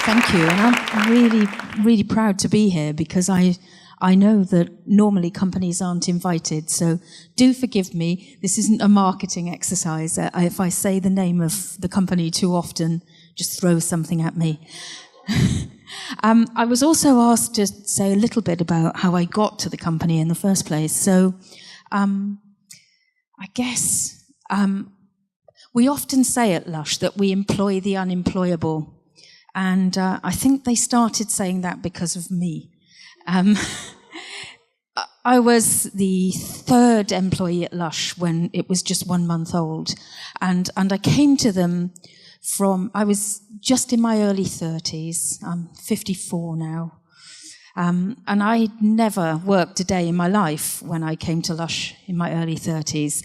Thank you, and I'm really, really proud to be here because I know that normally companies aren't invited, so do forgive me. This isn't a marketing exercise. If I say the name of the company too often, just throw something at me. I was also asked to say a little bit about how I got to the company in the first place. So I guess we often say at Lush that we employ the unemployable. And I think they started saying that because of me. I was the third employee at Lush when it was just 1 month old. And I came to them I was just in my early 30s. I'm 54 now. And I'd never worked a day in my life when I came to Lush in my early 30s.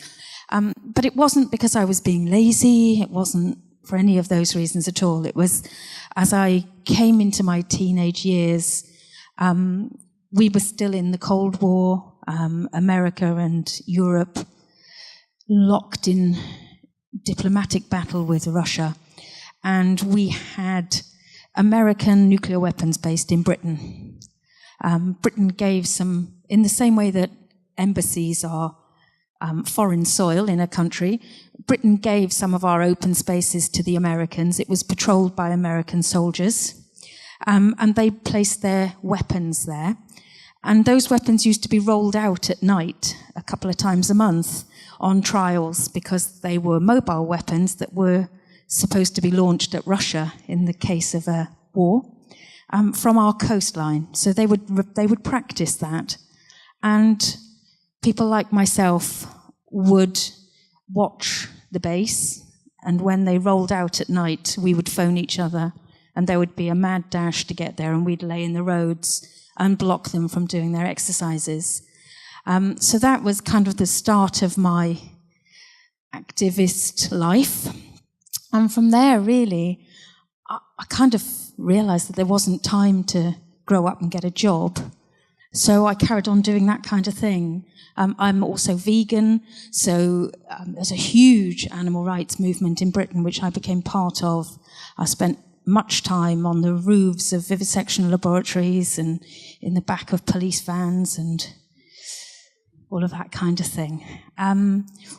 But it wasn't because I was being lazy. It wasn't for any of those reasons at all. It was as I came into my teenage years, we were still in the Cold War, America and Europe locked in diplomatic battle with Russia. And we had American nuclear weapons based in Britain. Britain gave some, in the same way that embassies are foreign soil in a country, Britain gave some of our open spaces to the Americans. It was patrolled by American soldiers, and they placed their weapons there. And those weapons used to be rolled out at night a couple of times a month on trials because they were mobile weapons that were supposed to be launched at Russia in the case of a war from our coastline. So they would practice that. And people like myself would watch the base, and when they rolled out at night, we would phone each other, and there would be a mad dash to get there, and we'd lay in the roads and block them from doing their exercises. So that was kind of the start of my activist life. And from there, really, I kind of realized that there wasn't time to grow up and get a job. So I carried on doing that kind of thing. I'm also vegan, so there's a huge animal rights movement in Britain, which I became part of. I spent much time on the roofs of vivisection laboratories and in the back of police vans and all of that kind of thing.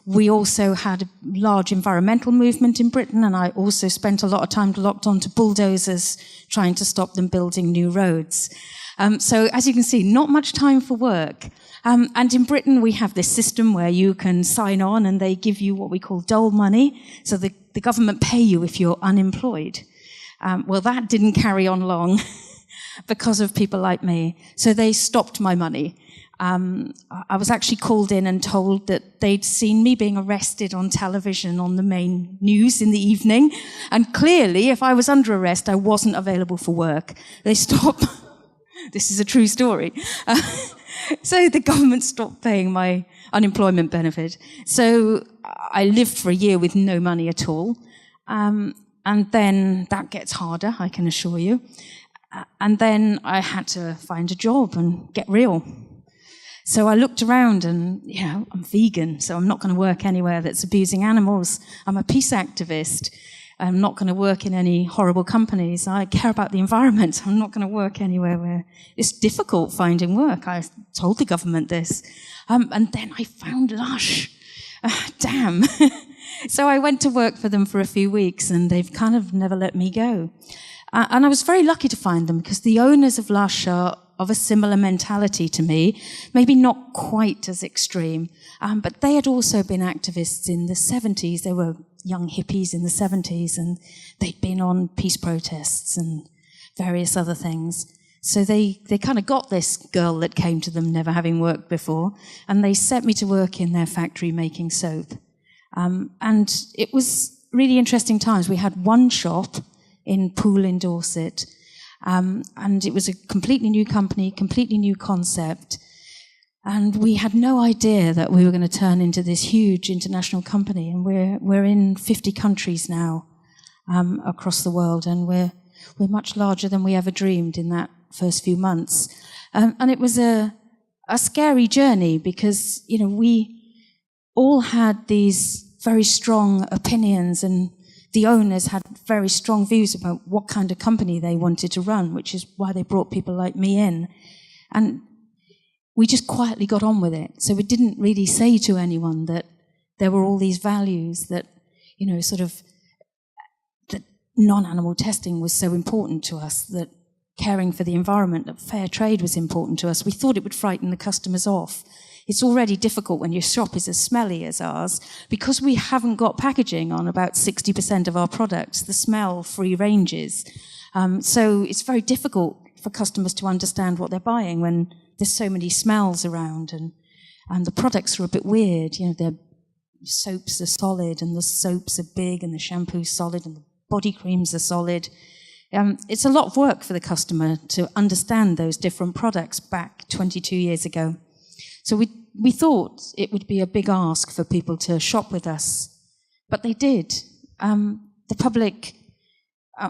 We also had a large environmental movement in Britain, and I also spent a lot of time locked onto bulldozers trying to stop them building new roads. So as you can see, not much time for work. And in Britain, we have this system where you can sign on and they give you what we call dole money. So the government pay you if you're unemployed. Well, that didn't carry on long because of people like me. So they stopped my money. I was actually called in and told that they'd seen me being arrested on television on the main news in the evening. And clearly, if I was under arrest, I wasn't available for work. They stopped. This is a true story. So the government stopped paying my unemployment benefit. So I lived for a year with no money at all. And then that gets harder, I can assure you. And then I had to find a job and get real. So I looked around and, I'm vegan, so I'm not going to work anywhere that's abusing animals. I'm a peace activist. I'm not going to work in any horrible companies. I care about the environment. I'm not going to work anywhere where it's difficult finding work. I told the government this. And then I found Lush. Damn. So I went to work for them for a few weeks, and they've kind of never let me go. And I was very lucky to find them because the owners of Lush are of a similar mentality to me, maybe not quite as extreme, but they had also been activists in the 70s. They were young hippies in the 70s, and they'd been on peace protests and various other things. So they kind of got this girl that came to them never having worked before, and they set me to work in their factory making soap. And it was really interesting times. We had one shop in Poole in Dorset, and it was a completely new company, completely new concept. And we had no idea that we were going to turn into this huge international company. And we're in 50 countries now across the world, and we're much larger than we ever dreamed in that first few months. And it was a scary journey because, we all had these very strong opinions and the owners had very strong views about what kind of company they wanted to run, which is why they brought people like me in. And we just quietly got on with it. So we didn't really say to anyone that there were all these values that, sort of, that non-animal testing was so important to us, that caring for the environment, that fair trade was important to us. We thought it would frighten the customers off. It's already difficult when your shop is as smelly as ours, because we haven't got packaging on about 60% of our products, the smell-free ranges. So it's very difficult for customers to understand what they're buying when there's so many smells around, and the products are a bit weird. The soaps are solid, and the soaps are big, and the shampoo's solid, and the body creams are solid. It's a lot of work for the customer to understand those different products back 22 years ago. So we thought it would be a big ask for people to shop with us, but they did. The public,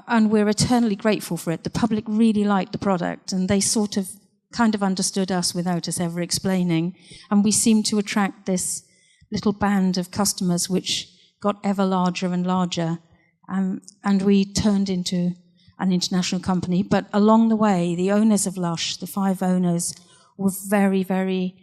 and we're eternally grateful for it, the public really liked the product, and they sort of kind of understood us without us ever explaining, and we seemed to attract this little band of customers which got ever larger and larger, and we turned into an international company. But along the way, the owners of Lush, the 5 owners, were very, very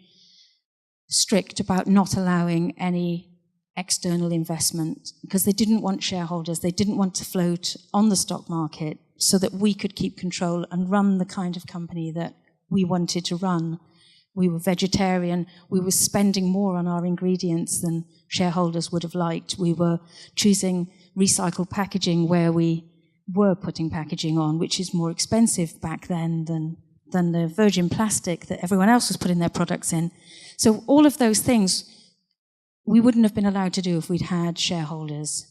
strict about not allowing any external investment, because they didn't want shareholders, they didn't want to float on the stock market, so that we could keep control and run the kind of company that we wanted to run. We were vegetarian, we were spending more on our ingredients than shareholders would have liked. We were choosing recycled packaging where we were putting packaging on, which is more expensive back then than the virgin plastic that everyone else was putting their products in. So all of those things we wouldn't have been allowed to do if we'd had shareholders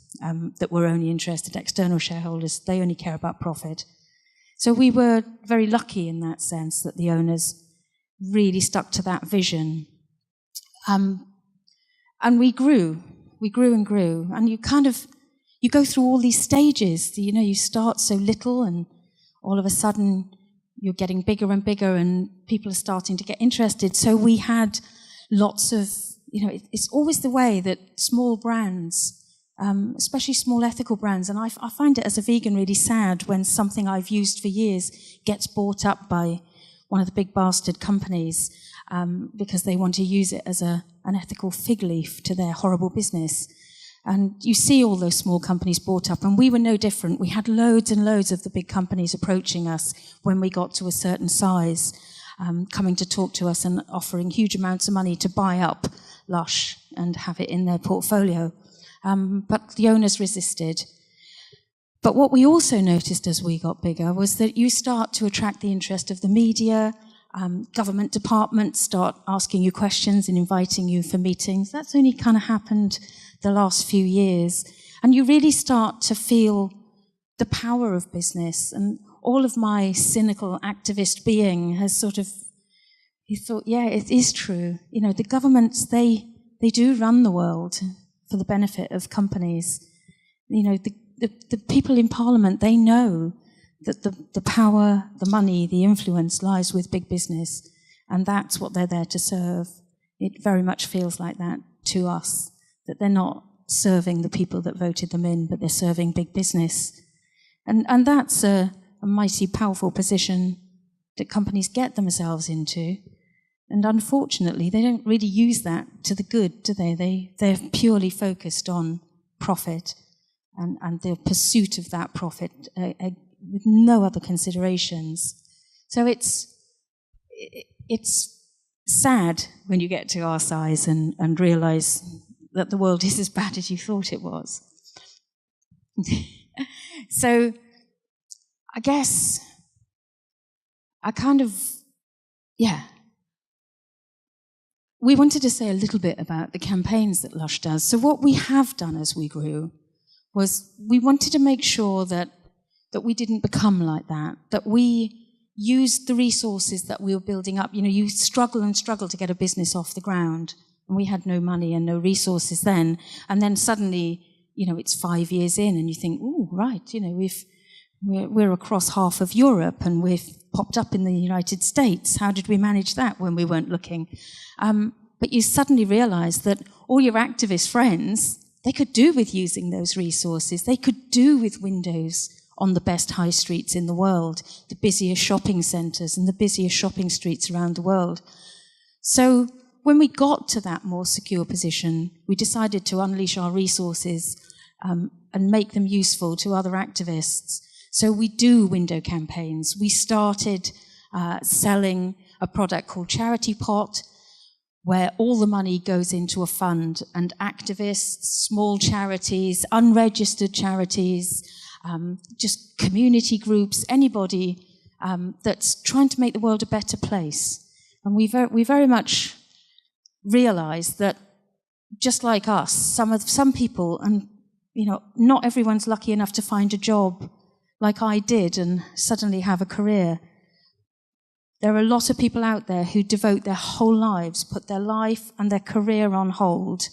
that were only interested, external shareholders. They only care about profit. So we were very lucky in that sense that the owners really stuck to that vision. And we grew and grew. And you go through all these stages. You start so little, and all of a sudden you're getting bigger and bigger, and people are starting to get interested. So we had lots of, it's always the way that small brands, especially small ethical brands, and I find it as a vegan really sad when something I've used for years gets bought up by one of the big bastard companies because they want to use it as an ethical fig leaf to their horrible business. And you see all those small companies bought up, and we were no different. We had loads and loads of the big companies approaching us when we got to a certain size, coming to talk to us and offering huge amounts of money to buy up Lush and have it in their portfolio. But the owners resisted. But what we also noticed as we got bigger was that you start to attract the interest of the media, government departments start asking you questions and inviting you for meetings. That's only kind of happened the last few years. And you really start to feel the power of business. And all of my cynical activist being has sort of, you thought, yeah, it is true. The governments, they do run the world for the benefit of companies. The people in Parliament, they know that the power, the money, the influence lies with big business, and that's what they're there to serve. It very much feels like that to us, that they're not serving the people that voted them in, but they're serving big business. And that's a mighty powerful position that companies get themselves into. And unfortunately, they don't really use that to the good, do they? They're purely focused on profit and the pursuit of that profit with no other considerations. So it's sad when you get to our size and realize that the world is as bad as you thought it was. So I guess we wanted to say a little bit about the campaigns that Lush does. So what we have done as we grew was we wanted to make sure that we didn't become like that we used the resources that we were building up. You struggle and struggle to get a business off the ground, and we had no money and no resources then. And then suddenly, it's 5 years in, and you think, oh, right, we're across half of Europe, and we've popped up in the United States. How did we manage that when we weren't looking? But you suddenly realize that all your activist friends they could do with using those resources. They could do with windows on the best high streets in the world, the busiest shopping centres and the busiest shopping streets around the world. So when we got to that more secure position, we decided to unleash our resources and make them useful to other activists. So we do window campaigns. We started selling a product called Charity Pot, where all the money goes into a fund, and activists, small charities, unregistered charities, just community groups, anybody that's trying to make the world a better place. And we very much realize that, just like us, some people, and not everyone's lucky enough to find a job like I did and suddenly have a career. There are a lot of people out there who devote their whole lives, put their life and their career on hold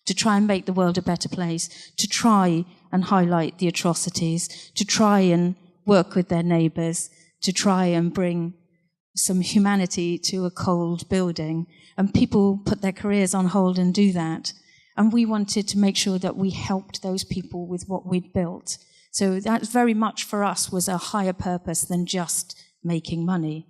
to try and make the world a better place, to try and highlight the atrocities, to try and work with their neighbours, to try and bring some humanity to a cold building. And people put their careers on hold and do that. And we wanted to make sure that we helped those people with what we'd built. So that very much for us was a higher purpose than just making money.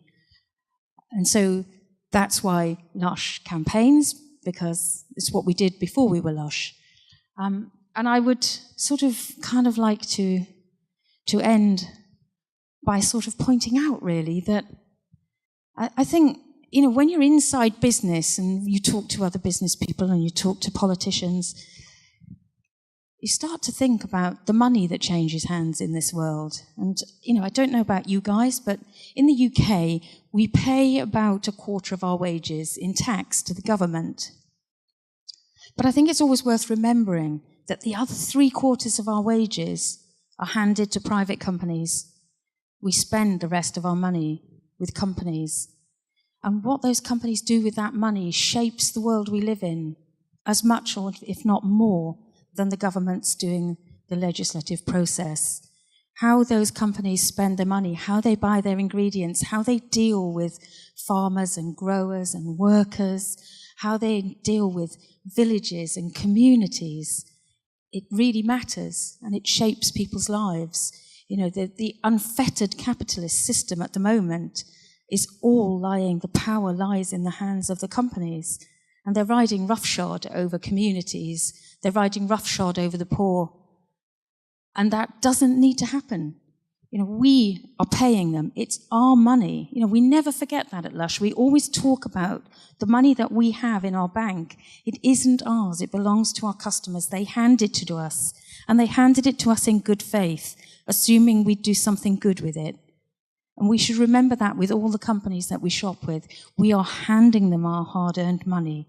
And so that's why Lush campaigns, because it's what we did before we were Lush. And I would sort of kind of like to end by sort of pointing out, really, that I think, when you're inside business and you talk to other business people and you talk to politicians, you start to think about the money that changes hands in this world. And, I don't know about you guys, but in the UK, we pay about a quarter of our wages in tax to the government. But I think it's always worth remembering that the other 3/4 of our wages are handed to private companies. We spend the rest of our money with companies. And what those companies do with that money shapes the world we live in as much, or if not more, than the government's doing the legislative process. How those companies spend their money, how they buy their ingredients, how they deal with farmers and growers and workers, how they deal with villages and communities, it really matters, and it shapes people's lives. The unfettered capitalist system at the moment is all the power lies in the hands of the companies. And they're riding roughshod over communities. They're riding roughshod over the poor. And that doesn't need to happen. We are paying them. It's our money. We never forget that at Lush. We always talk about the money that we have in our bank. It isn't ours. It belongs to our customers. They handed it to us. And they handed it to us in good faith, assuming we'd do something good with it. And we should remember that with all the companies that we shop with. We are handing them our hard-earned money.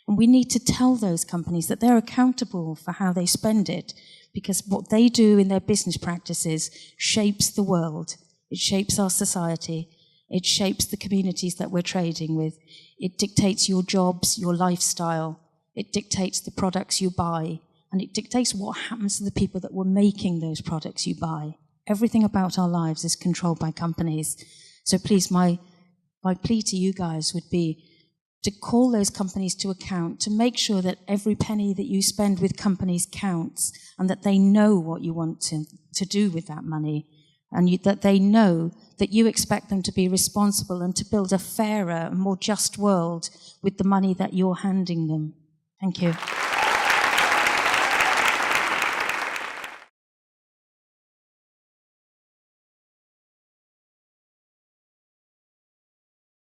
And we need to tell those companies that they're accountable for how they spend it, because what they do in their business practices shapes the world. It shapes our society. It shapes the communities that we're trading with. It dictates your jobs, your lifestyle. It dictates the products you buy. And it dictates what happens to the people that were making those products you buy. Everything about our lives is controlled by companies. So please, my plea to you guys would be to call those companies to account, to make sure that every penny that you spend with companies counts, and that they know what you want to do with that money, and that they know that you expect them to be responsible and to build a fairer and more just world with the money that you're handing them. Thank you.